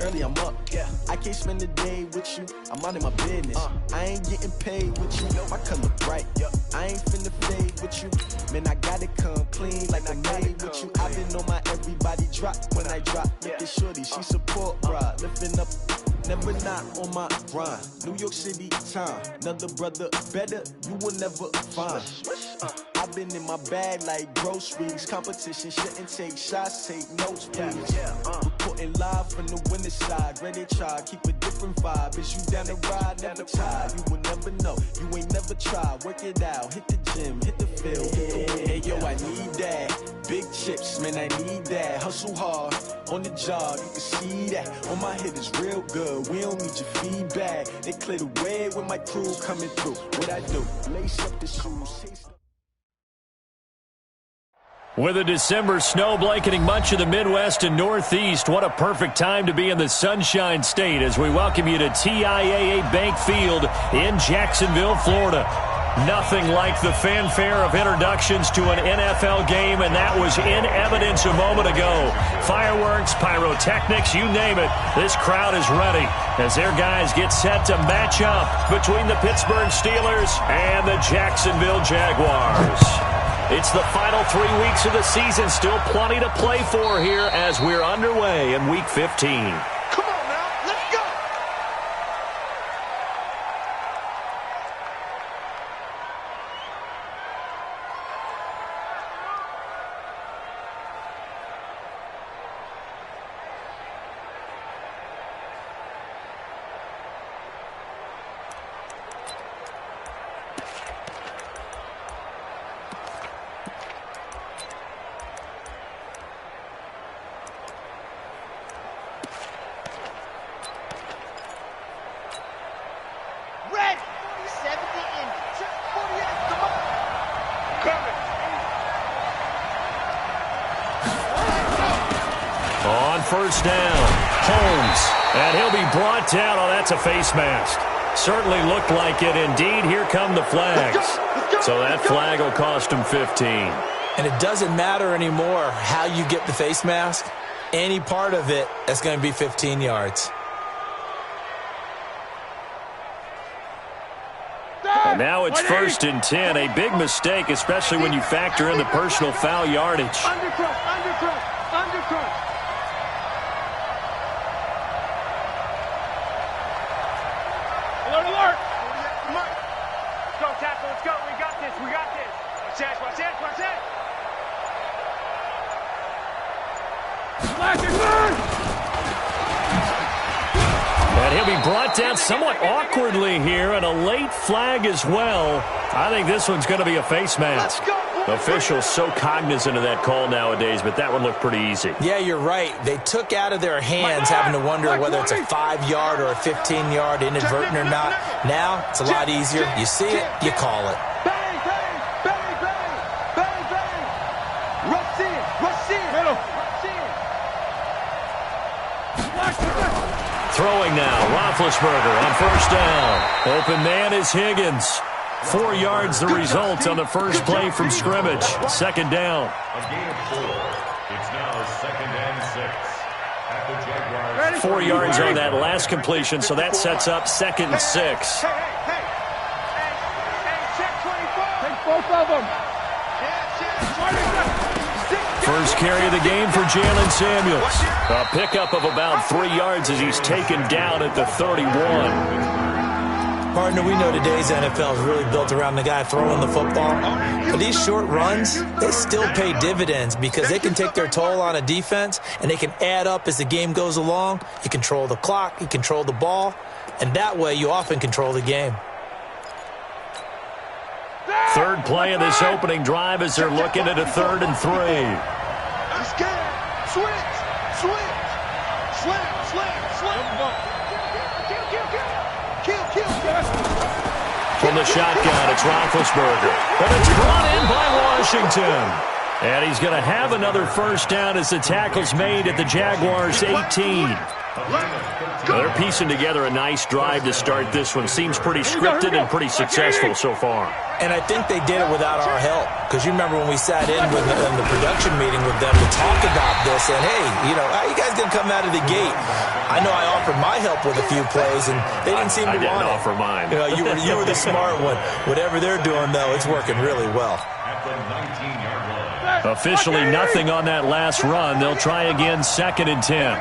early, I'm up. Yeah, I can't spend the day with you. I'm out of my business. I ain't getting paid with you. My color bright. I ain't finna fade with you. Man, I gotta come clean like I made with you. I've been on my everybody drop when I drop. Look at shorty, she support ride, lifting up. Never not on my grind. New York City time. Another brother better, you will never find. I've been in my bag like groceries. Competition shouldn't take shots, take notes, please. Reporting live from the winter side. Ready to try, keep a different vibe. Is you down the ride, never tired. You will never know, you ain't never tried. Work it out, hit the gym, hit the field. Hey yo, I need that. Big chips, man, I need that. Hustle hard, on the job, you can see that. On my head is real good, we don't need your feedback. They clear the way with my crew coming through. What I do, lace up the shoes, chase. With a December snow blanketing much of the Midwest and Northeast, what a perfect time to be in the Sunshine State as we welcome you to TIAA Bank Field in Jacksonville, Florida. Nothing like the fanfare of introductions to an NFL game, and that was in evidence a moment ago. Fireworks, pyrotechnics, you name it. This crowd is ready as their guys get set to match up between the Pittsburgh Steelers and the Jacksonville Jaguars. It's the final 3 weeks of the season. Still plenty to play for here as we're underway in Week 15. First down, Holmes, and he'll be brought down. Oh, that's a face mask. Certainly looked like it. Indeed, here come the flags. So that flag will cost him 15. And it doesn't matter anymore how you get the face mask. Any part of it, that's going to be 15 yards. And now it's 1st and 10. A big mistake, especially when you factor in the personal foul yardage. Undercut. Alert! Let's go, tackle, let's go. We got this. Watch it. And he'll be brought down somewhat awkwardly here, and a late flag as well. I think this one's going to be a face mask. Officials so cognizant of that call nowadays, but that one looked pretty easy. Yeah, you're right. They took out of their hands having to wonder whether it's a 5-yard or a 15-yard inadvertent or not. Now, it's a lot easier. You see it, you call it. Bang! Rush in! Middle! Throwing now, Roethlisberger on first down. Open man is Higgins. 4 yards the result on the first play from scrimmage. Second down. A gain of 4. It's now 2nd and 6. At the Jaguars. 4 yards on that last completion, so that sets up 2nd and 6. Hey, check 24. Take both of them. First carry of the game for Jalen Samuels. A pickup of about 3 yards as he's taken down at the 31. Partner, we know today's NFL is really built around the guy throwing the football. But these short runs, they still pay dividends because they can take their toll on a defense and they can add up as the game goes along. You control the clock, you control the ball, and that way you often control the game. Third play of this opening drive as they're looking at a 3rd and 3. He's scared. Switch. From the shotgun, it's Roethlisberger. And it's brought in by Washington. And he's going to have another first down as the tackle's made at the Jaguars' 18. They're piecing together a nice drive to start this one. Seems pretty scripted and pretty successful so far. And I think they did it without our help. Because you remember when we sat in the production meeting with them to talk about this, and hey, how you guys going to come out of the gate? I know I offered my help with a few plays, and they didn't seem to want it. I didn't offer mine. You were the smart one. Whatever they're doing, though, it's working really well. At the 19-yard line. Officially nothing on that last run. They'll try again, 2nd and 10.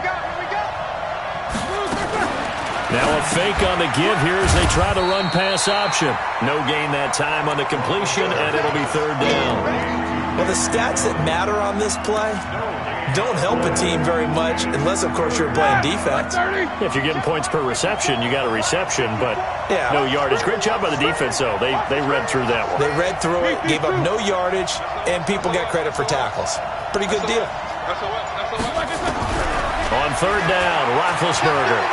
Now a fake on the give here as they try the run-pass option. No gain that time on the completion, and it'll be 3rd down. Well, the stats that matter on this play don't help a team very much unless, of course, you're playing defense. If you're getting points per reception, you got a reception, but no yardage. Great job by the defense, though. They read through that one. They read through it, gave up no yardage, and people got credit for tackles. Pretty good deal. On 3rd down, Roethlisberger.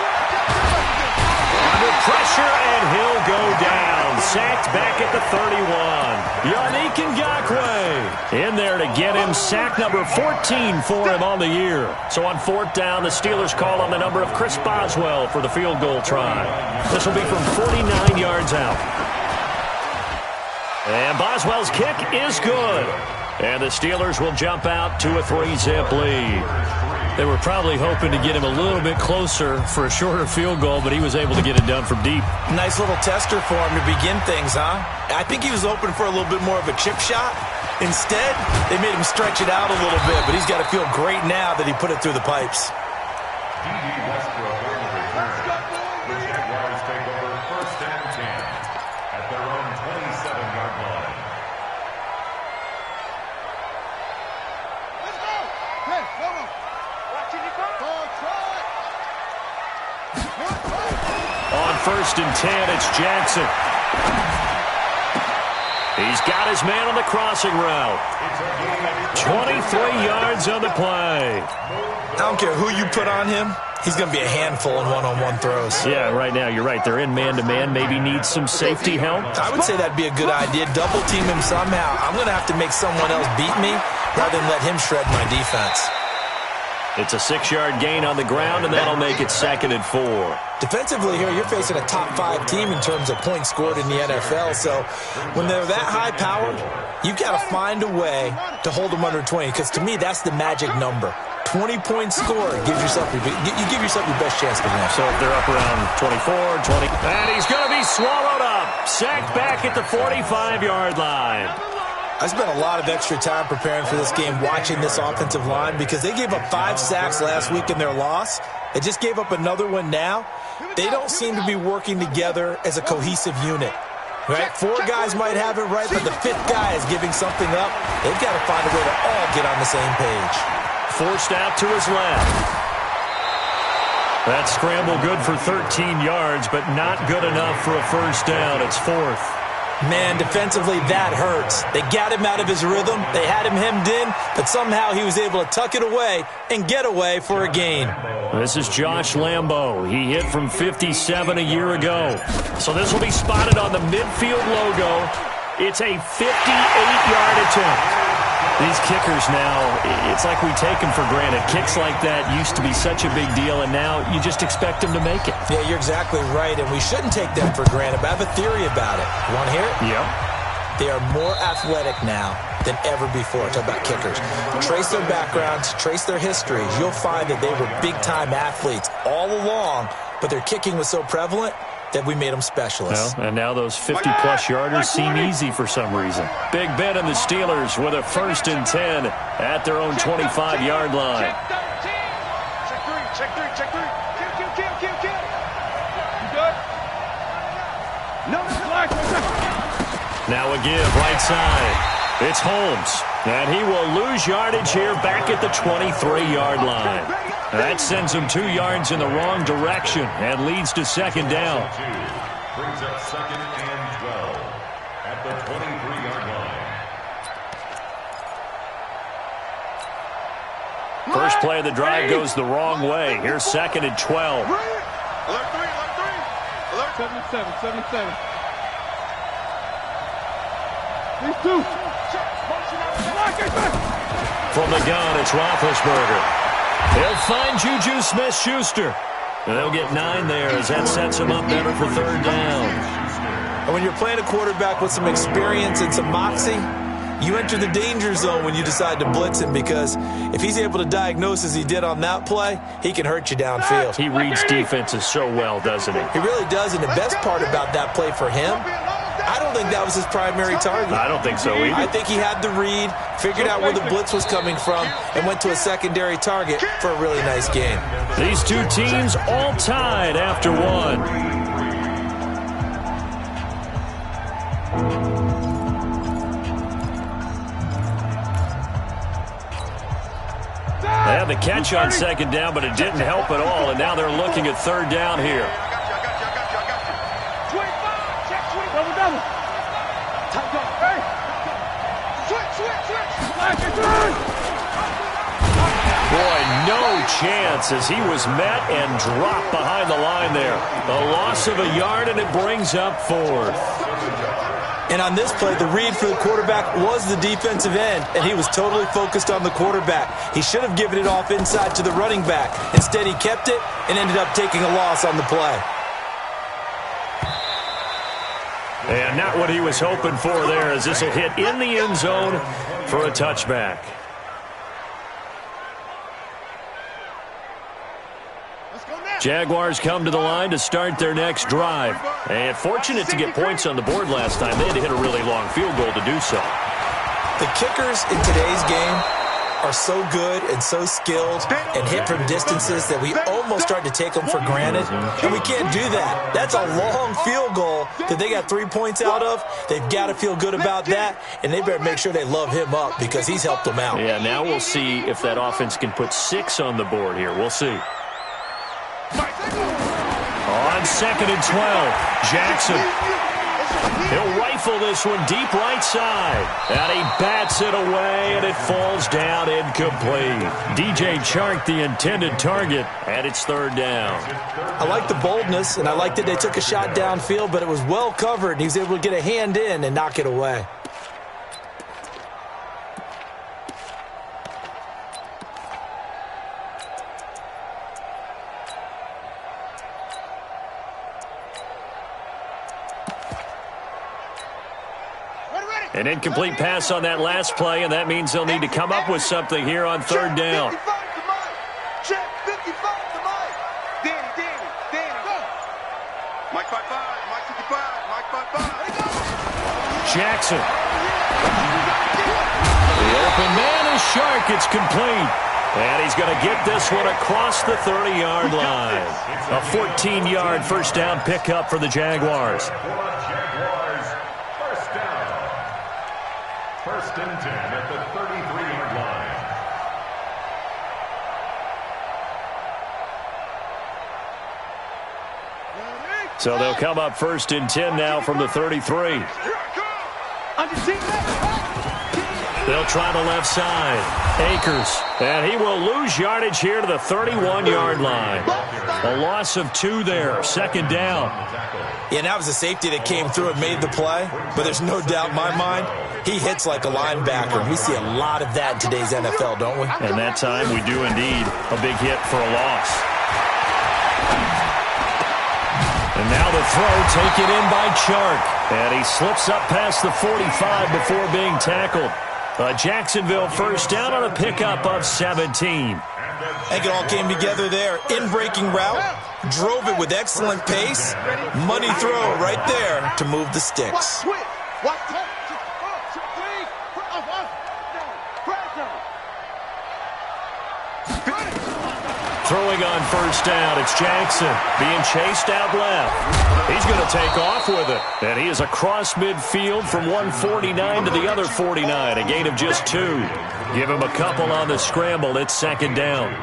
Under pressure, and he'll go down. Sacked back at the 31. Yannick Ngakoue in there to get him. Sack number 14 for him on the year. So on 4th down, the Steelers call on the number of Chris Boswell for the field goal try. This will be from 49 yards out. And Boswell's kick is good. And the Steelers will jump out to a 3-zip lead. They were probably hoping to get him a little bit closer for a shorter field goal, but he was able to get it done from deep. Nice little tester for him to begin things, huh? I think he was hoping for a little bit more of a chip shot. Instead, they made him stretch it out a little bit, but he's got to feel great now that he put it through the pipes. Westbrook on the return. The Jaguars take over 1st and 10 at their own 27-yard line. On 1st and 10, it's Jackson. He's got his man on the crossing route. 23 yards on the play. I don't care who you put on him. He's going to be a handful in one-on-one throws. Yeah, right now, you're right. They're in man-to-man. Maybe needs some safety help. I would say that'd be a good idea. Double team him somehow. I'm going to have to make someone else beat me rather than let him shred my defense. It's a 6-yard gain on the ground, and that'll make it 2nd and 4. Defensively here, you're facing a top-5 team in terms of points scored in the NFL. So when they're that high-powered, you've got to find a way to hold them under 20. Because to me, that's the magic number. 20 points scored gives yourself you give yourself your best chance to win. So if they're up around 24, 20, and he's going to be swallowed up. Sacked back at the 45-yard line. I spent a lot of extra time preparing for this game, watching this offensive line, because they gave up 5 sacks last week in their loss. They just gave up another one now. They don't seem to be working together as a cohesive unit. Right? 4 guys might have it right, but the 5th guy is giving something up. They've got to find a way to all get on the same page. Forced out to his left. That scramble good for 13 yards, but not good enough for a 1st down. It's 4th. Man, defensively, that hurts. They got him out of his rhythm. They had him hemmed in, but somehow he was able to tuck it away and get away for a gain. This is Josh Lambo. He hit from 57 a year ago. So this will be spotted on the midfield logo. It's a 58-yard attempt. These kickers now, it's like we take them for granted. Kicks like that used to be such a big deal, and now you just expect them to make it. Yeah, you're exactly right, and we shouldn't take them for granted, but I have a theory about it. You want to hear it? Yep. They are more athletic now than ever before. Talk about kickers. Trace their backgrounds, trace their histories. You'll find that they were big-time athletes all along, but their kicking was so prevalent that we made them specialists. Well, and now those 50-plus yarders seem easy for some reason. Big Ben and the Steelers with a 1st and 10 at their own 25-yard line. Check three. Kill. You good? No. Now a give right side. It's Holmes, and he will lose yardage here back at the 23-yard line. That sends him 2 yards in the wrong direction and leads to 2nd down. Brings up 2nd and 12 at the 23-yard line. First play of the drive goes the wrong way. Here's 2nd and 12. Alert 3. 77. These 2. From the gun, it's Roethlisberger. He'll find Juju Smith-Schuster. And they'll get 9 there as that sets them up better for third down. And when you're playing a quarterback with some experience and some moxie, you enter the danger zone when you decide to blitz him, because if he's able to diagnose as he did on that play, he can hurt you downfield. He reads defenses so well, doesn't he? He really does, and the best part about that play for him, I don't think that was his primary target. I don't think so either. I think he had the read, figured out where the blitz was coming from, and went to a secondary target for a really nice game. These two teams all tied after one. They had the catch on second down, but it didn't help at all, and now they're looking at third down here. Boy, no chance as he was met and dropped behind the line there. A loss of a yard, and it brings up fourth. And on this play, the read for the quarterback was the defensive end, and he was totally focused on the quarterback. He should have given it off inside to the running back. Instead, he kept it and ended up taking a loss on the play. And not what he was hoping for there, as this will hit in the end zone for a touchback. Jaguars come to the line to start their next drive. And fortunate to get points on the board last time. They had to hit a really long field goal to do so. The kickers in today's game are so good and so skilled and hit from distances that we almost start to take them for granted. And we can't do that. That's a long field goal that they got 3 points out of. They've got to feel good about that, and they better make sure they love him up because he's helped them out. Yeah, now we'll see if that offense can put 6 on the board here. We'll see. On 2nd and 12, Jackson. He'll rifle this one deep right side. And he bats it away, and it falls down incomplete. DJ Chark, the intended target, and it's third down. I like the boldness, and I like that they took a shot downfield, but it was well covered, and he was able to get a hand in and knock it away. An incomplete pass on that last play, and that means they'll need to come up with something here on third down. Jackson. The open man is Shark. It's complete. And he's going to get this one across the 30-yard line. A 14-yard first down pickup for the Jaguars. First and 10 at the 33-yard line. So they'll come up first and 10 now from the 33. They'll try the left side. Akers. And he will lose yardage here to the 31-yard line. A loss of 2 there. Second down. Yeah, that was a safety that came through and made the play. But there's no doubt in my mind, he hits like a linebacker. We see a lot of that in today's NFL, don't we? And that time we do indeed. A big hit for a loss. And now the throw taken in by Chark. And he slips up past the 45 before being tackled. A Jacksonville first down on a pickup of 17. I think it all came together there. In-breaking route, drove it with excellent pace. Money throw right there to move the sticks. Throwing on first down, it's Jackson being chased out left. He's going to take off with it. And he is across midfield from 149 to the other 49, a gain of just 2. Give him a couple on the scramble. It's second down.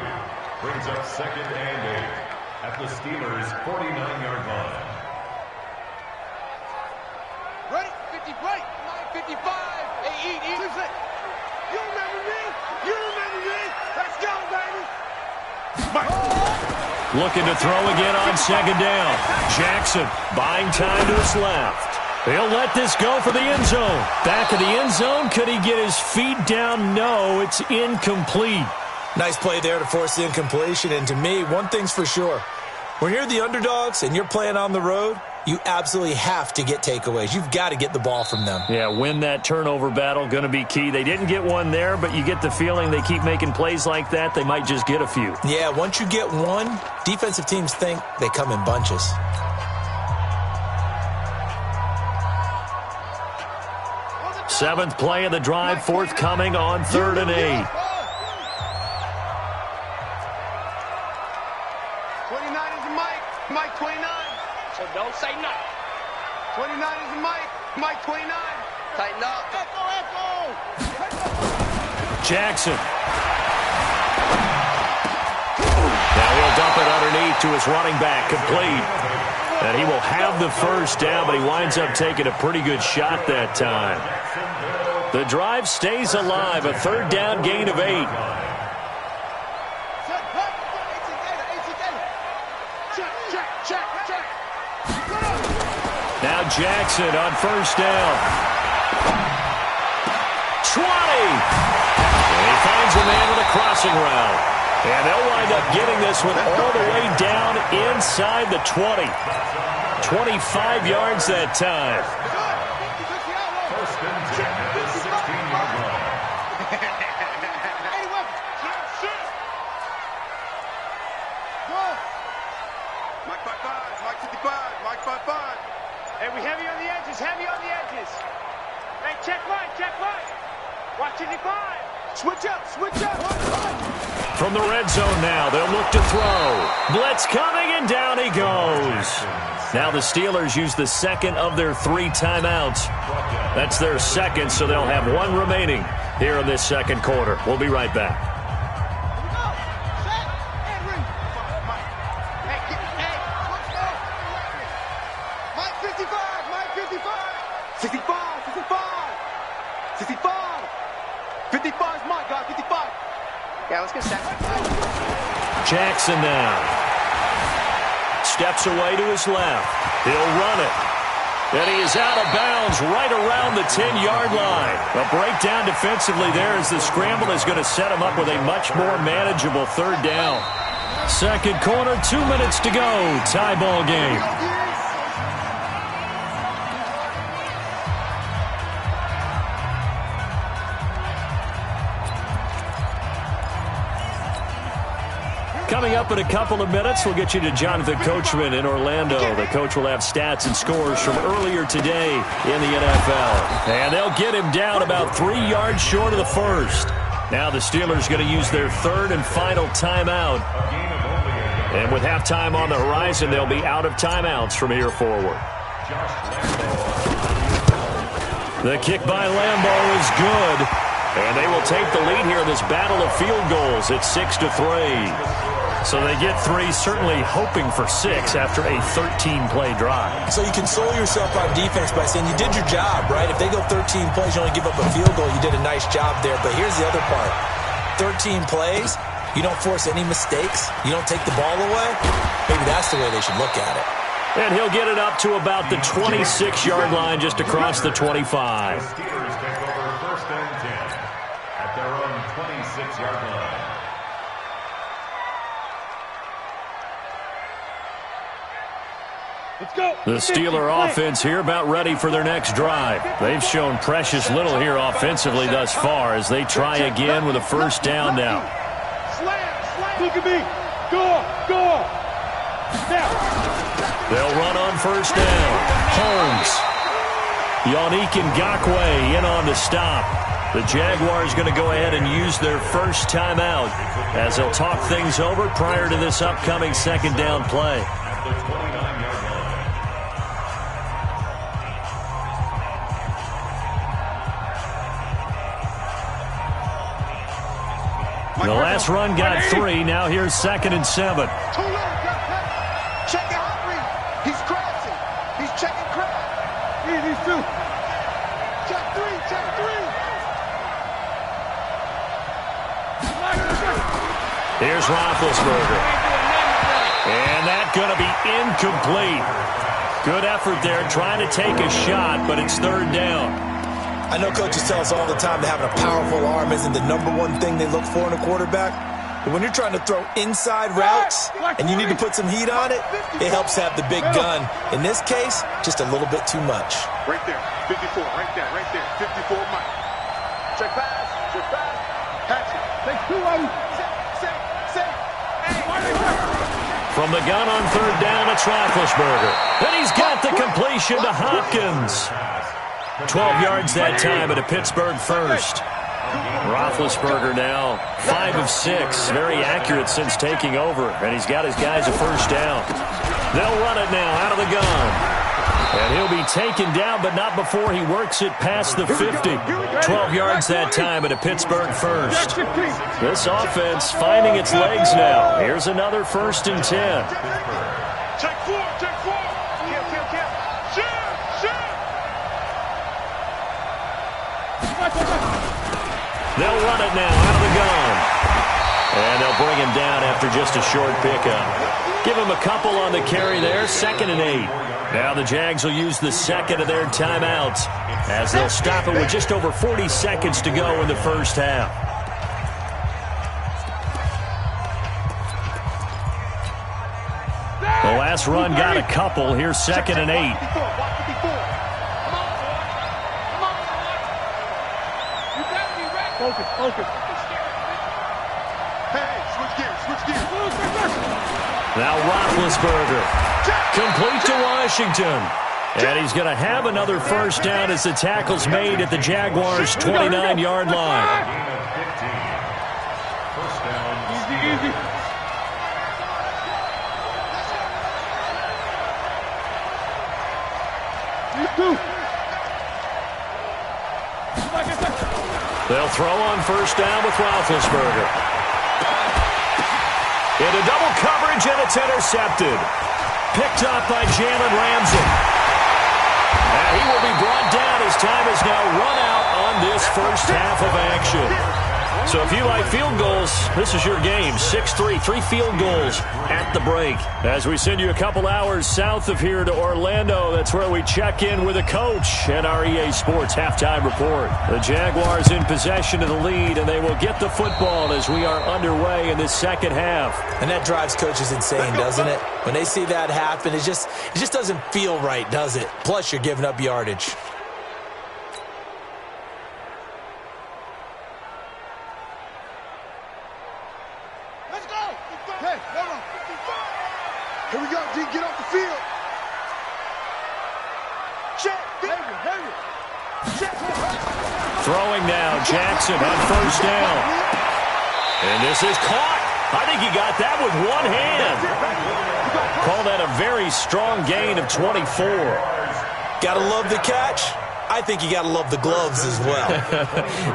Brings up 2nd and 8 at the Steelers' 49-yard line. Ready? 50 play. 55. Hey, eat. You remember me? You remember me? Let's go, baby. Looking to throw again on second down. Jackson buying time to his left. He'll let this go for the end zone. Back of the end zone. Could he get his feet down? No, it's incomplete. Nice play there to force the incompletion. And to me, one thing's for sure. When you're the underdogs and you're playing on the road, you absolutely have to get takeaways. You've got to get the ball from them. Yeah, win that turnover battle, going to be key. They didn't get one there, but you get the feeling they keep making plays like that, they might just get a few. Yeah, once you get one, defensive teams think they come in bunches. Seventh play of the drive, forthcoming on 3rd and 8. 29 is Mike. Mike 29. So don't say nothing. 29 is Mike. Mike 29. Tighten up. Echo. Jackson. Now he'll dump it underneath to his running back, complete. And he will have the first down, but he winds up taking a pretty good shot that time. The drive stays alive, a 3rd down gain of 8. Now Jackson on 1st down. 20. And he finds a man with a crossing route. And they'll wind up getting this one all the way down inside the 20. 25 yards that time. First and 10 at the 16-yard line. Mike 55, Mike 55, Mike 55. Hey, we heavy on the edges, heavy on the edges. Hey, check right. Watch 55. Switch up. From the red zone now, they'll look to throw. Blitz coming, and down he goes. Now the Steelers use the second of their 3 timeouts. That's their second, so they'll have 1 remaining here in this second quarter. We'll be right back. Jackson now. Steps away to his left. He'll run it. And he is out of bounds right around the 10-yard line. A breakdown defensively there as the scramble is going to set him up with a much more manageable 3rd down. Second quarter, 2 minutes to go. Tie ball game. Coming up in a couple of minutes, we'll get you to Jonathan Coachman in Orlando. The coach will have stats and scores from earlier today in the NFL. And they'll get him down about 3 yards short of the first. Now the Steelers going to use their 3rd and final timeout. And with halftime on the horizon, they'll be out of timeouts from here forward. The kick by Lambeau is good. And they will take the lead here in this battle of field goals at 6-3. So they get 3, certainly hoping for 6 after a 13-play drive. So you console yourself on defense by saying you did your job, right? If they go 13 plays, you only give up a field goal, you did a nice job there. But here's the other part. 13 plays, you don't force any mistakes, you don't take the ball away. Maybe that's the way they should look at it. And he'll get it up to about the 26-yard line just across the 25. The Steelers take over 1st and 10 at their own 26-yard line. The Steeler offense here about ready for their next drive. They've shown precious little here offensively thus far as they try again with a 1st down now. Look at me. Go. Now. They'll run on 1st down. Holmes. Yannick Ngakoue in on the stop. The Jaguars going to go ahead and use their 1st timeout as they'll talk things over prior to this upcoming 2nd down play. At the 29-yard line. The last run got 3. Now here's 2nd and 7. Too low, check it out. He's crashing. He's checking crash. He's 2. Check 3. Here's Roethlisberger. And that's going to be incomplete. Good effort there trying to take a shot, but it's 3rd down. I know coaches tell us all the time that having a powerful arm isn't the #1 thing they look for in a quarterback, But when you're trying to throw inside routes and you need to put some heat on it, it helps have the big gun. In this case, just a little bit too much. Right there, 54, right there, 54, Mike. Check pass, patch it. Take 2 of them. From the gun on third down, it's Roethlisberger. And he's got the completion to Hopkins. 12 yards that time at a Pittsburgh first. Roethlisberger now 5 of 6. Very accurate since taking over. And he's got his guys a first down. They'll run it now out of the gun. And he'll be taken down, but not before he works it past the 50. 12 yards that time at a Pittsburgh first. This offense finding its legs now. Here's another 1st and 10. Check 4. Kill. Shoot. They'll run it now out of the gun. And they'll bring him down after just a short pickup. Give him a couple on the carry there. 2nd and 8. Now the Jags will use the second of their timeouts as they'll stop it with just over 40 seconds to go in the first half. The last run got a couple. Here's 2nd and 8. Focus. Hey, switch gears. Now Roethlisberger. Complete to Washington. And he's going to have another first down as the tackle's made at the Jaguars' 29-yard line. Easy. They'll throw on first down with Roethlisberger. Into double coverage, and it's intercepted. Picked up by Jalen Ramsey. And he will be brought down as time is now run out on this first half of action. So if you like field goals, this is your game. 6-3, 3 field goals at the break. As we send you a couple hours south of here to Orlando, that's where we check in with a coach and our EA Sports halftime report. The Jaguars in possession of the lead, and they will get the football as we are underway in this second half. And that drives coaches insane, doesn't it? When they see that happen, it just doesn't feel right, does it? Plus, you're giving up yardage. Here we go, D. Get off the field. Check. Throwing now, Jackson on first down. And this is caught. I think he got that with one hand. Call that a very strong gain of 24. Gotta love the catch. I think you got to love the gloves as well.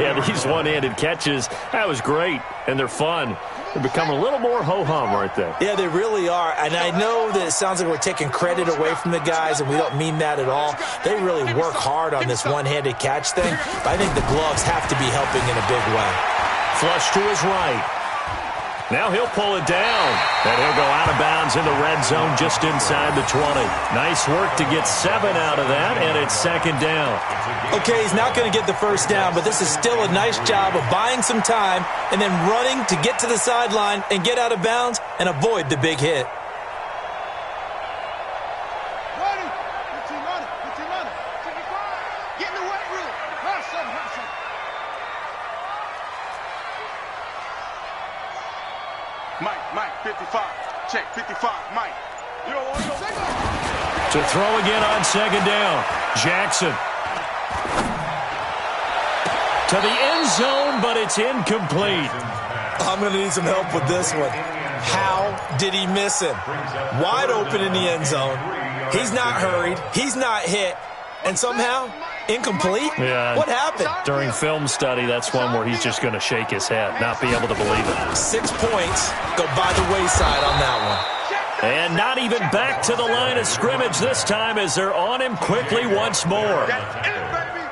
Yeah, these one-handed catches, that was great, and they're fun. They're becoming a little more ho-hum right there. Yeah, they really are, and I know that it sounds like we're taking credit away from the guys, and we don't mean that at all. They really work hard on this one-handed catch thing, but I think the gloves have to be helping in a big way. Flush to his right. Now he'll pull it down, and he'll go out of bounds in the red zone just inside the 20. Nice work to get 7 out of that, and it's second down. Okay, he's not going to get the first down, but this is still a nice job of buying some time and then running to get to the sideline and get out of bounds and avoid the big hit. Get in the weight room. Have some. Mike, 55. Check, 55, Mike. To throw again on second down. Jackson. To the end zone, but it's incomplete. I'm going to need some help with this one. How did he miss him? Wide open in the end zone. He's not hurried. He's not hit. And somehow, incomplete? Yeah. What happened? During film study, that's one where he's just going to shake his head, not be able to believe it. 6 points go by the wayside on that one. And not even back to the line of scrimmage this time as they're on him quickly once more.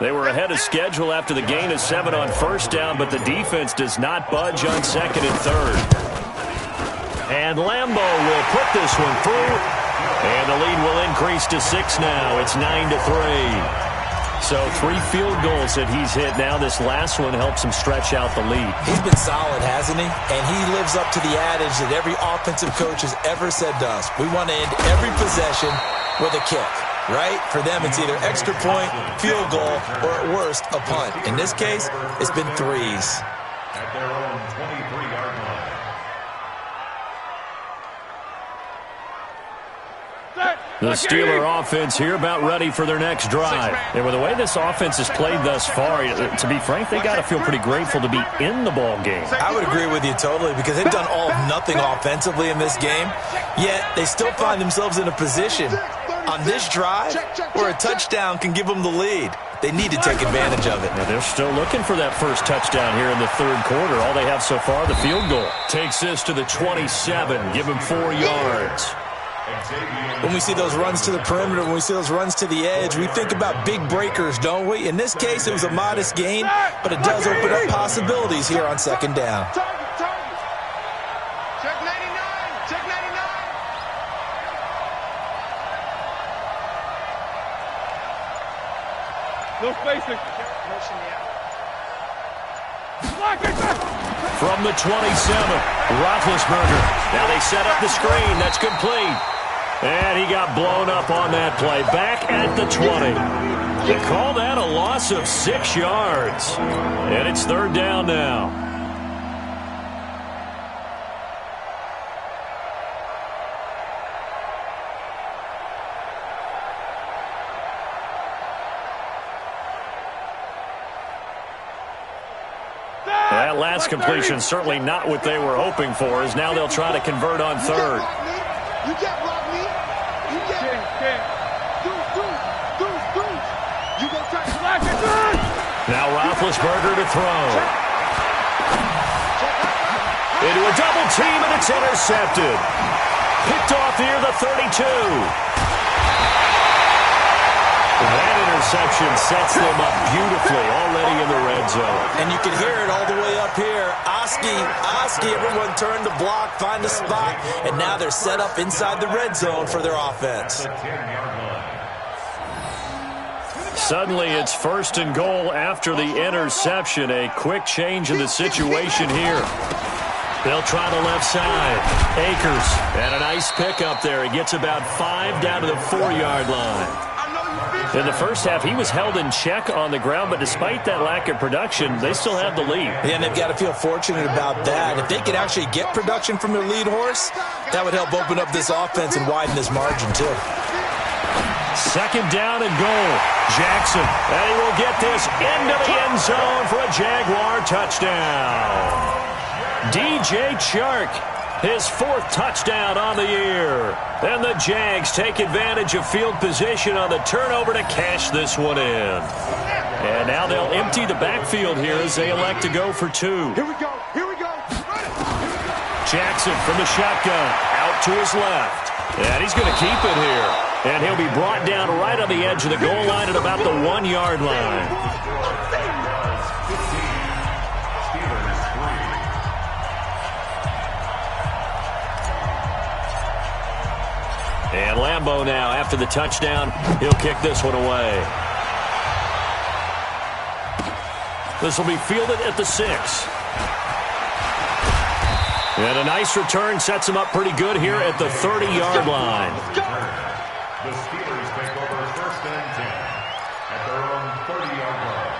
They were ahead of schedule after the gain of 7 on first down, but the defense does not budge on second and third. And Lambo will put this one through. And the lead will increase to 6 now. It's 9-3. So 3 field goals that he's hit now. This last one helps him stretch out the lead. He's been solid, hasn't he? And he lives up to the adage that every offensive coach has ever said to us. We want to end every possession with a kick, right? For them, it's either extra point, field goal, or at worst, a punt. In this case, it's been threes. At their own 23-yard line. The Steeler offense here about ready for their next drive. And with the way this offense has played thus far, to be frank, they got to feel pretty grateful to be in the ball game. I would agree with you totally because they've done all of nothing offensively in this game, yet they still find themselves in a position on this drive where a touchdown can give them the lead. They need to take advantage of it. Now they're still looking for that first touchdown here in the third quarter. All they have so far, the field goal. Takes this to the 27, give him 4 yards. When we see those runs to the perimeter, when we see those runs to the edge, we think about big breakers, don't we? In this case, it was a modest gain, but it does open up possibilities here on second down. Check 99. Check 99. No spacing. From the 27, Roethlisberger. Now they set up the screen. That's complete. And he got blown up on that play. Back at the 20. They call that a loss of 6 yards. And it's third down now. That last completion certainly not what they were hoping for, as now they'll try to convert on third. You can't block me. You can't. You gonna try to block it. Now Roethlisberger to throw. Into a double team, and it's intercepted. Picked off near the 32. That interception sets them up beautifully already in the red zone. And you can hear it all the way up here. Oski, everyone turned to block, find a spot, and now they're set up inside the red zone for their offense. Suddenly it's first and goal after the interception. A quick change in the situation here. They'll try the left side. Akers, and a nice pick up there. He gets about 5 down to the 4-yard line. In the first half, he was held in check on the ground, but despite that lack of production, they still have the lead. Yeah, and they've got to feel fortunate about that. If they could actually get production from their lead horse, that would help open up this offense and widen this margin, too. Second down and goal. Jackson, and he will get this into the end zone for a Jaguar touchdown. DJ Chark, his 4th touchdown on the year. And the Jags take advantage of field position on the turnover to cash this one in. And now they'll empty the backfield here as they elect to go for 2. Here we go. Jackson from the shotgun, out to his left. And he's going to keep it here. And he'll be brought down right on the edge of the goal line at about the 1-yard line. And Lambeau now, after the touchdown, he'll kick this one away. This will be fielded at the 6. And a nice return sets him up pretty good here at the 30-yard line. The Steelers take over first and 10 at their own 30-yard line.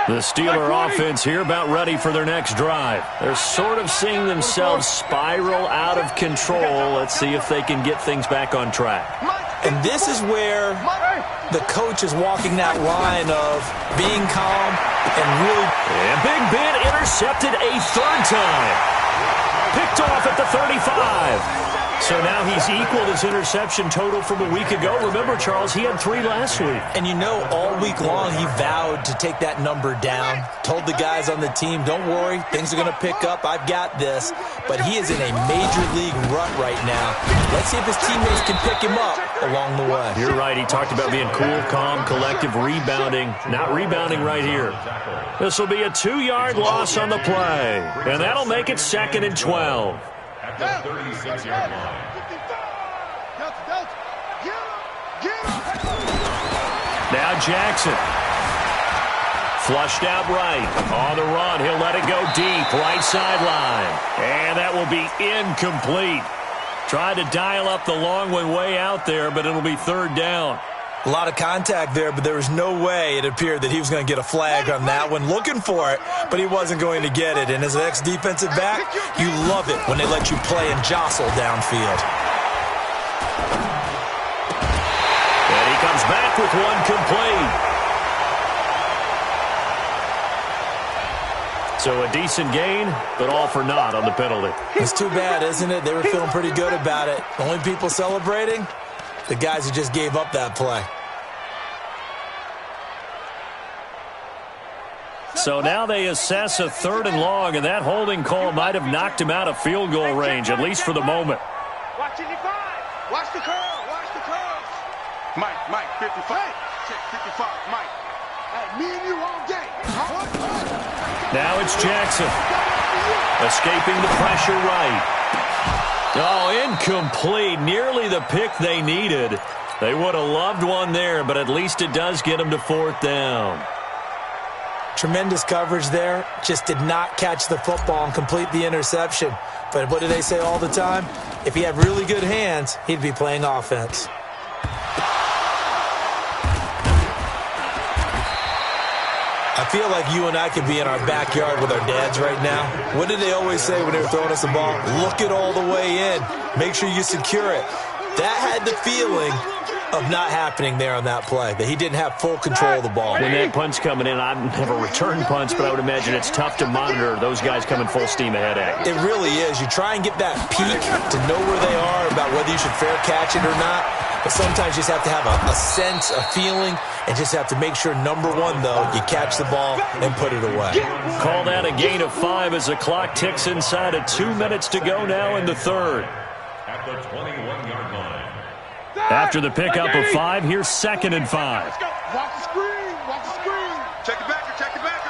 The Steeler offense here about ready for their next drive. They're sort of seeing themselves spiral out of control. Let's see if they can get things back on track. And this is where the coach is walking that line of being calm and really... And Big Ben intercepted a 3rd time. Picked off at the 35. So now he's equaled his interception total from a week ago. Remember, Charles, he had 3 last week. And you know, all week long he vowed to take that number down. Told the guys on the team, don't worry, things are going to pick up. I've got this. But he is in a major league rut right now. Let's see if his teammates can pick him up along the way. You're right. He talked about being cool, calm, collective, rebounding. Not rebounding right here. This will be a 2-yard loss on the play. And that'll make it 2nd and 12. At the 36-yard line. Now Jackson. Flushed out right. On the run, he'll let it go deep. Right sideline. And that will be incomplete. Tried to dial up the long one way out there, but it'll be third down. A lot of contact there, but there was no way it appeared that he was going to get a flag on that one. Looking for it, but he wasn't going to get it. And as an ex-defensive back, you love it when they let you play and jostle downfield. And he comes back with one complete. So a decent gain, but all for naught on the penalty. It's too bad, isn't it? They were feeling pretty good about it. The only people celebrating, the guys who just gave up that play. So now they assess a 3rd and long, and that holding call might have knocked him out of field goal range, at least for the moment. Watch 55. Watch the curl. Watch the curls. Mike, 55. Check 55, Mike. Hey, me and you all day. Now it's Jackson. Escaping the pressure right. Oh, incomplete. Nearly the pick they needed. They would have loved one there, but at least it does get them to 4th down. Tremendous coverage there. Just did not catch the football and complete the interception. But what do they say all the time? If he had really good hands, he'd be playing offense. I feel like you and I could be in our backyard with our dads right now. What did they always say when they were throwing us the ball? Look it all the way in. Make sure you secure it. That had the feeling of not happening there on that play, that he didn't have full control of the ball. When that punt's coming in, I've never returned punts, but I would imagine it's tough to monitor those guys coming full steam ahead at you. It really is. You try and get that peek to know where they are, about whether you should fair catch it or not. But sometimes you just have to have a sense, a feeling, and just have to make sure, number one, though, you catch the ball and put it away. Call that a gain of 5 as the clock ticks inside of 2 minutes to go now in the 3rd. At the 21-yard line. After the pickup of 5, here's 2nd and 5. Watch the screen. Watch the screen. Check the backer. Check the backer.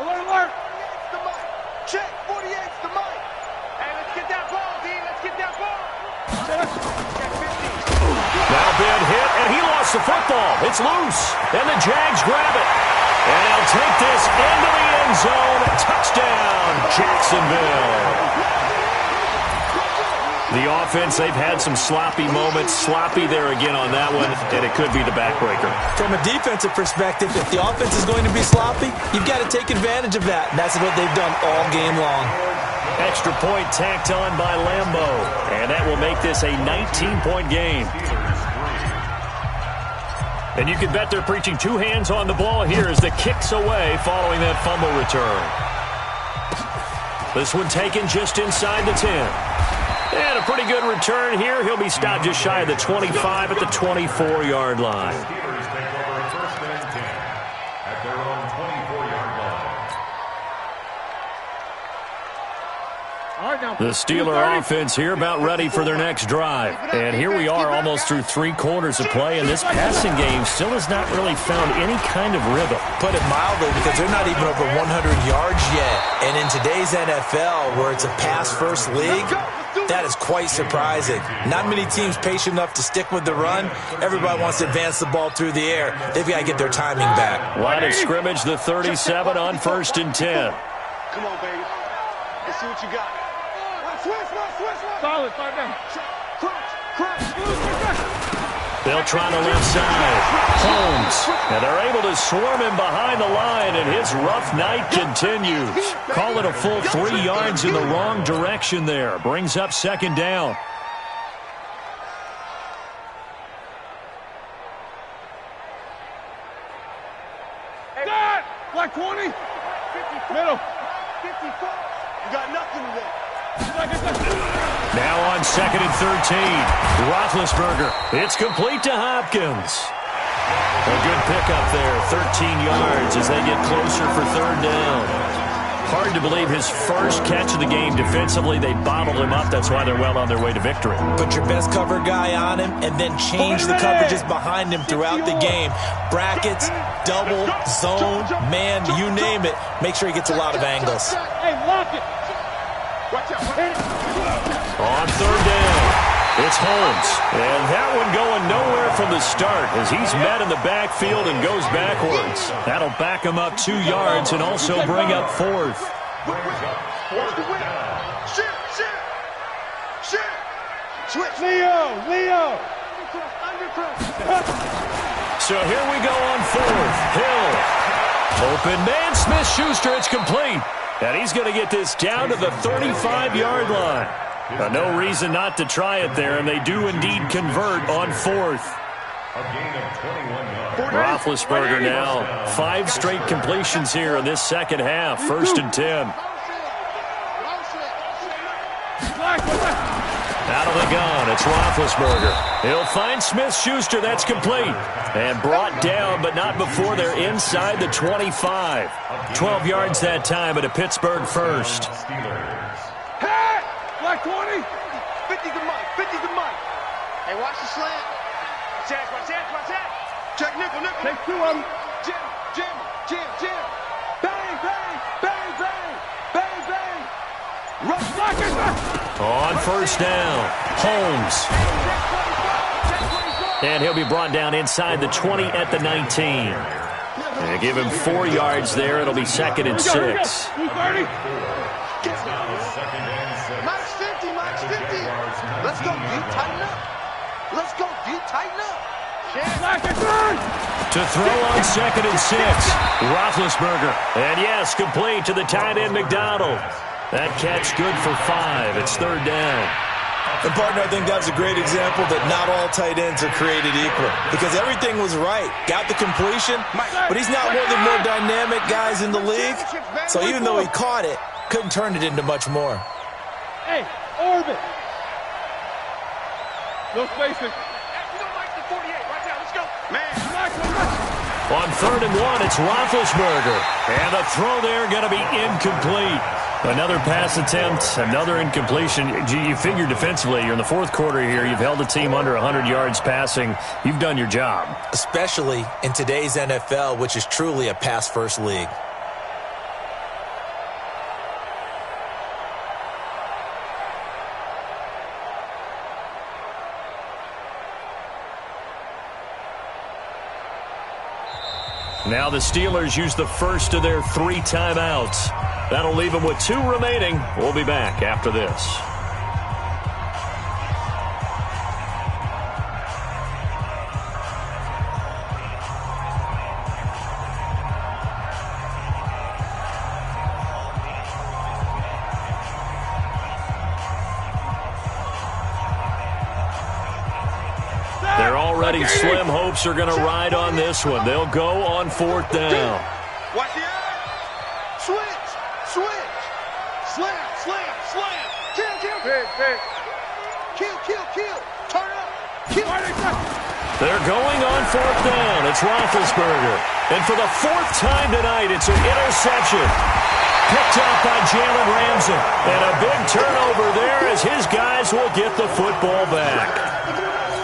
Alert. The mic. Check. 48's the mic. Hey, let's get that ball, D. Let's get that ball. Check 50. Now bad hit, and he lost the football. It's loose, and the Jags grab it. And they'll take this into the end zone. Touchdown, Jacksonville. The offense, they've had some sloppy moments. Sloppy there again on that one, and it could be the backbreaker. From a defensive perspective, if the offense is going to be sloppy, you've got to take advantage of that. And that's what they've done all game long. Extra point tacked on by Lambo, and that will make this a 19-point game. And you can bet they're preaching 2 hands on the ball here as the kick's away following that fumble return. This one taken just inside the 10. And a pretty good return here. He'll be stopped just shy of the 25 at the 24-yard line. Steelers take over 1st and 10 at their own 24-yard line. The Steeler offense here about ready for their next drive. And here we are almost through 3 quarters of play, and this passing game still has not really found any kind of rhythm. Put it mildly, because they're not even over 100 yards yet. And in today's NFL, where it's a pass-first league, that is quite surprising. Not many teams patient enough to stick with the run. Everybody wants to advance the ball through the air. They've got to get their timing back. Line of scrimmage, the 37 on 1st and 10. Come on, baby. Let's see what you got. Switch. Solid. 5 down. Crunch. They'll try the left side. Holmes. And they're able to swarm him behind the line, and his rough night continues. Call it a full 3 yards in the wrong direction there. Brings up 2nd down. Dad! Black 20. 54. Middle. 54. You got nothing today. Now on 2nd and 13. Roethlisberger. It's complete to Hopkins. A good pickup there. 13 yards as they get closer for 3rd down. Hard to believe his first catch of the game defensively. They bottled him up. That's why they're well on their way to victory. Put your best cover guy on him and then change the coverages behind him throughout the game. Brackets, double, zone, man, you name it. Make sure he gets a lot of angles. Hey, lock it. On third down, it's Holmes. And that one going nowhere from the start as he's met in the backfield and goes backwards. That'll back him up 2 yards and also bring up fourth. Switch. Leo. So here we go on fourth. Hill. Open man, Smith-Schuster, it's complete. And he's going to get this down to the 35-yard line. No reason not to try it there, and they do indeed convert on fourth. A gain of 21 yards. Roethlisberger now 5 straight completions here in this second half. 1st and 10. Out of the gun, it's Roethlisberger. He'll find Smith-Schuster, that's complete. And brought down, but not before they're inside the 25. 12 yards that time at a Pittsburgh first. Hey! Black 20! 50 to Mike, 50 to Mike. Hey, watch the slant. Watch that. Check nickel. Take 2 of them. Jim. Bang. Rush blockers. On first down, Holmes. And he'll be brought down inside the 20 at the 19. And give him 4 yards there. It'll be 2nd and 6. Mike's 50. Let's go, deep, tighten up. To throw on 2nd and 6, Roethlisberger. And yes, complete to the tight end McDonald. That catch good for 5. It's 3rd down. And, partner, I think that was a great example that not all tight ends are created equal because everything was right. Got the completion, but he's not one of the more dynamic guys in the league. So even though he caught it, couldn't turn it into much more. Hey, orbit. No spacing. On 3rd and 1, it's Roethlisberger. And the throw there going to be incomplete. Another pass attempt, another incompletion. You figure defensively, you're in the 4th quarter here. You've held a team under 100 yards passing. You've done your job. Especially in today's NFL, which is truly a pass-first league. Now the Steelers use the first of their 3 timeouts. That'll leave them with 2 remaining. We'll be back after this. Slim hopes are going to ride on this one. They'll go on 4th down. Watch the eye. Switch. Slam. Kill. Turn up. Kill. They're going on 4th down. It's Roethlisberger. And for the 4th time tonight, it's an interception. Picked up by Jalen Ramsey. And a big turnover there as his guys will get the football back.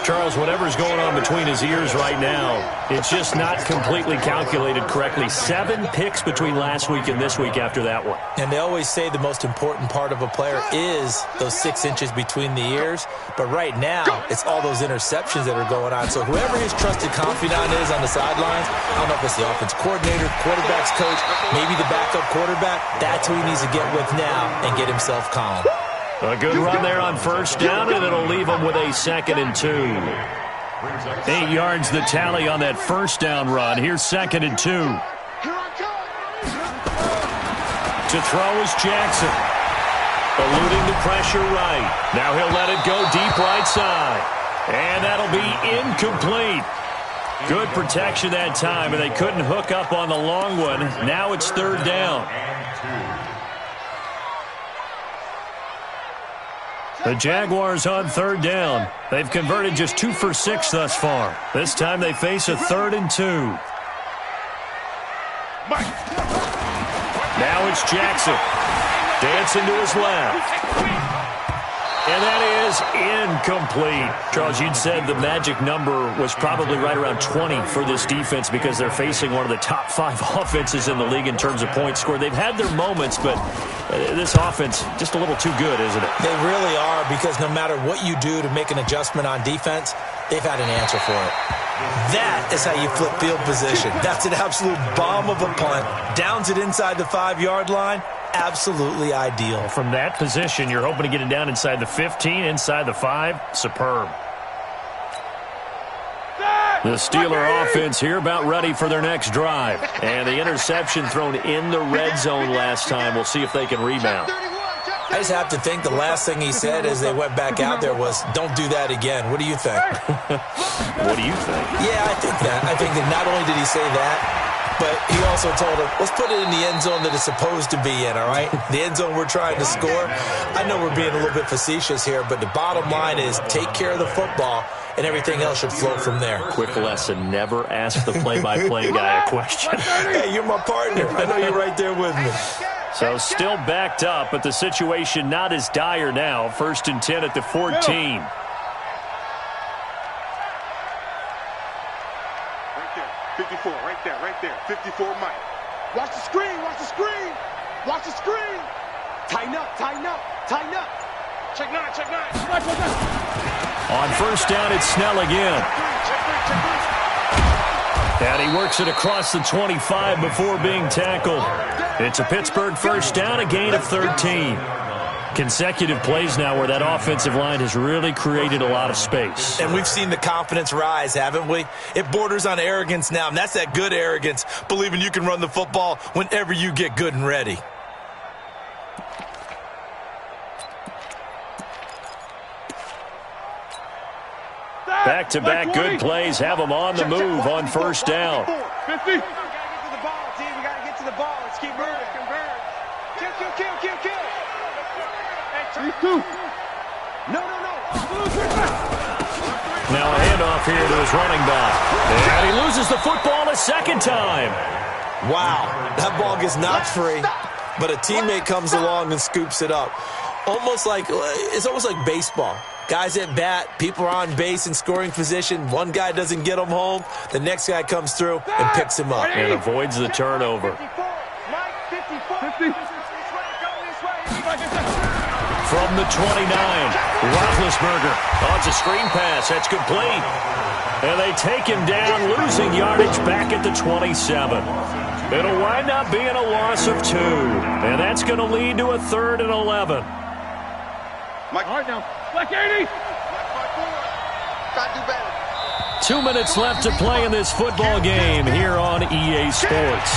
Charles, whatever's going on between his ears right now, it's just not completely calculated correctly. 7 picks between last week and this week after that one. And they always say the most important part of a player is those 6 inches between the ears. But right now, it's all those interceptions that are going on. So whoever his trusted confidant is on the sidelines, I don't know if it's the offense coordinator, quarterback's coach, maybe the backup quarterback, that's who he needs to get with now and get himself calm. A good run there on 1st down, and it'll leave them with a 2nd and 2. 8 yards the tally on that 1st down run. Here's 2nd and 2. To throw is Jackson. Eluding the pressure right. Now he'll let it go deep right side. And that'll be incomplete. Good protection that time, and they couldn't hook up on the long one. Now it's 3rd down. The Jaguars on 3rd down. They've converted just 2 for 6 thus far. This time they face a 3rd and 2. Now it's Jackson. Dancing to his left. And that is incomplete. Charles, you'd said the magic number was probably right around 20 for this defense because they're facing one of the top 5 offenses in the league in terms of points scored. They've had their moments, but this offense just a little too good, isn't it? They really are, because no matter what you do to make an adjustment on defense, they've had an answer for it. That is how you flip field position. That's an absolute bomb of a punt. Downs it inside the 5-yard line. Absolutely ideal. From that position, you're hoping to get it down inside the 15, inside the 5. Superb. The Steeler offense here about ready for their next drive. And the interception thrown in the red zone last time. We'll see if they can rebound. I just have to think the last thing he said as they went back out there was, don't do that again. What do you think? What do you think? Yeah, I think that. I think that not only did he say that, but he also told him, let's put it in the end zone that it's supposed to be in, all right? The end zone we're trying to score. I know we're being a little bit facetious here, but the bottom line is take care of the football, and everything else should flow from there. Quick lesson, never ask the play-by-play guy a question. Hey, you're my partner. I know you're right there with me. So still backed up, but the situation not as dire now. 1st and 10 at the 14. 54, right there. 54, Mike. Watch the screen. Watch the screen. Tighten up. Check 9. On 1st down, it's Snell again. And he works it across the 25 before being tackled. It's a Pittsburgh 1st down, a gain of 13. Consecutive plays now where that offensive line has really created a lot of space. And we've seen the confidence rise, haven't we? It borders on arrogance now, and that's that good arrogance, believing you can run the football whenever you get good and ready. Back-to-back good plays have them on the move on 1st down. 50. We gotta get to the ball, team. We gotta get to the ball. Let's keep moving. Kill. No. Now a handoff here to his running back. And he loses the football a 2nd time. Wow, that ball gets knocked free, but a teammate comes along and scoops it up. It's almost like baseball. Guys at bat, people are on base in scoring position. One guy doesn't get him home. The next guy comes through and picks him up. And avoids the turnover. 50. From the 29, Roethlisberger. Oh, it's a screen pass. That's complete. And they take him down, losing yardage back at the 27. It'll wind up being a loss of 2. And that's going to lead to a 3rd and 11. Mike, hard now. Black 80. Gotta do better. 2 minutes left to play in this football game here on EA Sports.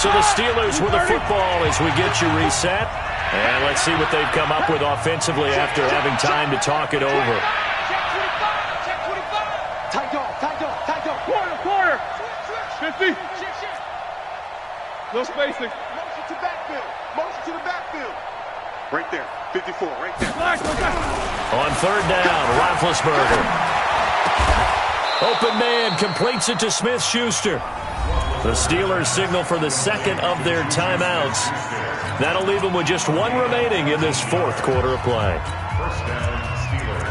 So the Steelers with the football as we get you reset. And let's see what they've come up with offensively after having time to talk it over. Tight dog. Quarter. 50. No spacing. Motion to the backfield. Right there. 54, right there. On 3rd down, Roethlisberger. Open man completes it to Smith-Schuster. The Steelers signal for the 2nd of their timeouts. That'll leave them with just 1 remaining in this 4th quarter of play. 1st down, Steelers.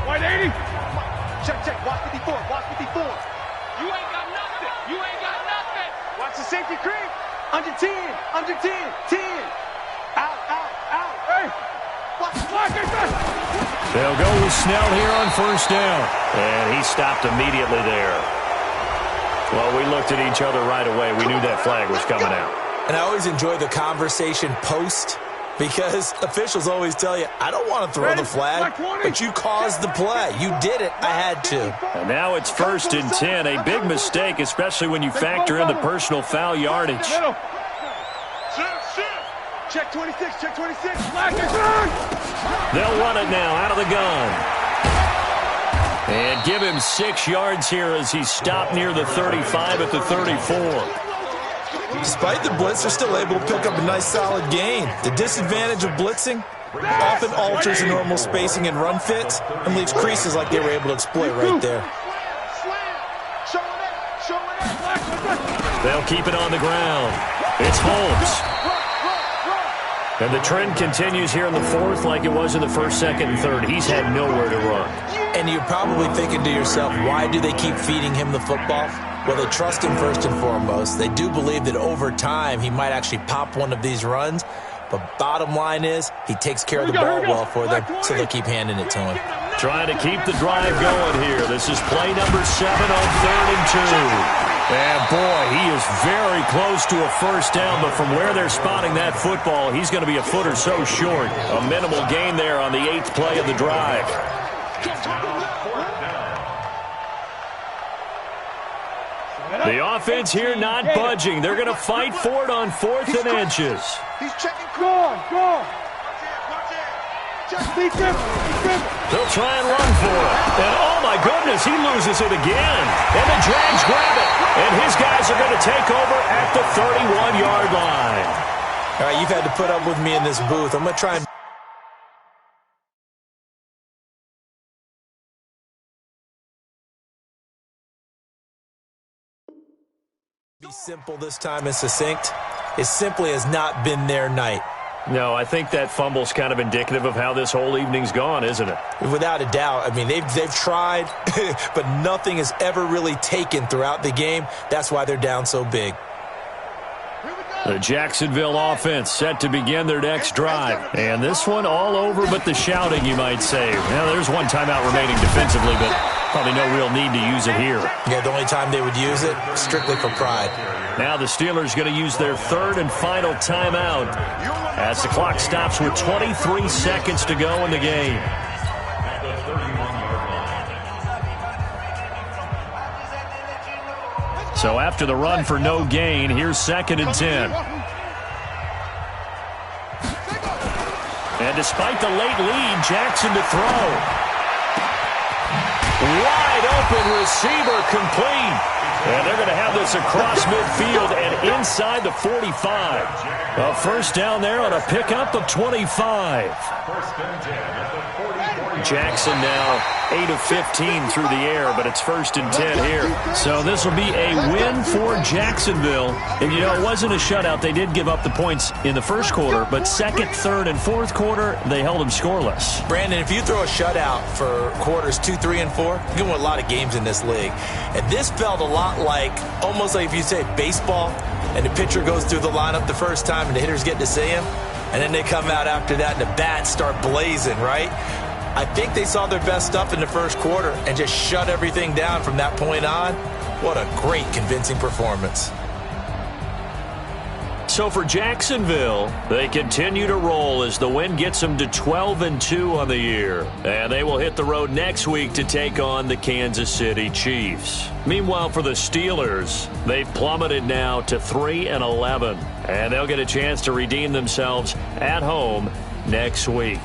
White 80. Check. Watch 54. You ain't got nothing. Watch the safety creep. Under 10. 10. Out. Hey. They'll go with Snell here on 1st down. And he stopped immediately there. Well, we looked at each other right away. We knew that flag was coming out. And I always enjoy the conversation post, because officials always tell you, I don't want to throw the flag, but you caused the play. You did it. I had to. And now it's 1st and 10. A big mistake, especially when you factor in the personal foul yardage. Check 26. They'll run it now out of the gun. And give him 6 yards here as he's stopped near the 35 at the 34. Despite the blitz, they're still able to pick up a nice solid gain. The disadvantage of blitzing often alters the normal spacing and run fits and leaves creases like they were able to exploit right there. They'll keep it on the ground. It's Holmes. And the trend continues here in the fourth like it was in the first, second, and third. He's had nowhere to run. And you're probably thinking to yourself, why do they keep feeding him the football? Well, they trust him first and foremost. They do believe that over time he might actually pop one of these runs. But bottom line is he takes care of the ball well for them, so they'll keep handing it to him. Trying to keep the drive going here. This is play number 7 on 3rd and 2. And, boy, he is very close to a first down, but from where they're spotting that football, he's going to be a foot or so short. A minimal gain there on the 8th play of the drive. The offense here not budging. They're going to fight for it on 4th and inches. He's checking. Go. They'll try and run for it. And, oh, my goodness, he loses it again. And the Jags grab it. And his guys are going to take over at the 31-yard line. All right, you've had to put up with me in this booth. I'm going to try and be simple this time and succinct. It simply has not been their night. No, I think that fumble's kind of indicative of how this whole evening's gone, isn't it? Without a doubt. I mean, they've tried, but nothing has ever really taken throughout the game. That's why they're down so big. The Jacksonville offense set to begin their next drive. And this one all over but the shouting, you might say. Well, there's one timeout remaining defensively, but probably no real need to use it here. Yeah, the only time they would use it, strictly for pride. Now the Steelers going to use their 3rd and final timeout as the clock stops with 23 seconds to go in the game. So after the run for no gain, here's 2nd and 10. And despite the late lead, Jackson to throw. Wide open receiver complete. And they're going to have this across midfield and inside the 45. A first down there on a pickup of 25. Jackson now 8 of 15 through the air, but it's 1st and 10 here. So this will be a win for Jacksonville. And, you know, it wasn't a shutout. They did give up the points in the first quarter, but 2nd, 3rd, and 4th quarter, they held them scoreless. Brandon, if you throw a shutout for quarters 2, 3, and 4, you're going to win a lot of games in this league. And this felt a lot like, almost like if you say baseball, and the pitcher goes through the lineup the first time and the hitters get to see him, and then they come out after that and the bats start blazing, right? I think they saw their best stuff in the first quarter and just shut everything down from that point on. What a great, convincing performance. So for Jacksonville, they continue to roll as the win gets them to 12 and 2 on the year. And they will hit the road next week to take on the Kansas City Chiefs. Meanwhile, for the Steelers, they've plummeted now to 3 and 11. And they'll get a chance to redeem themselves at home next week.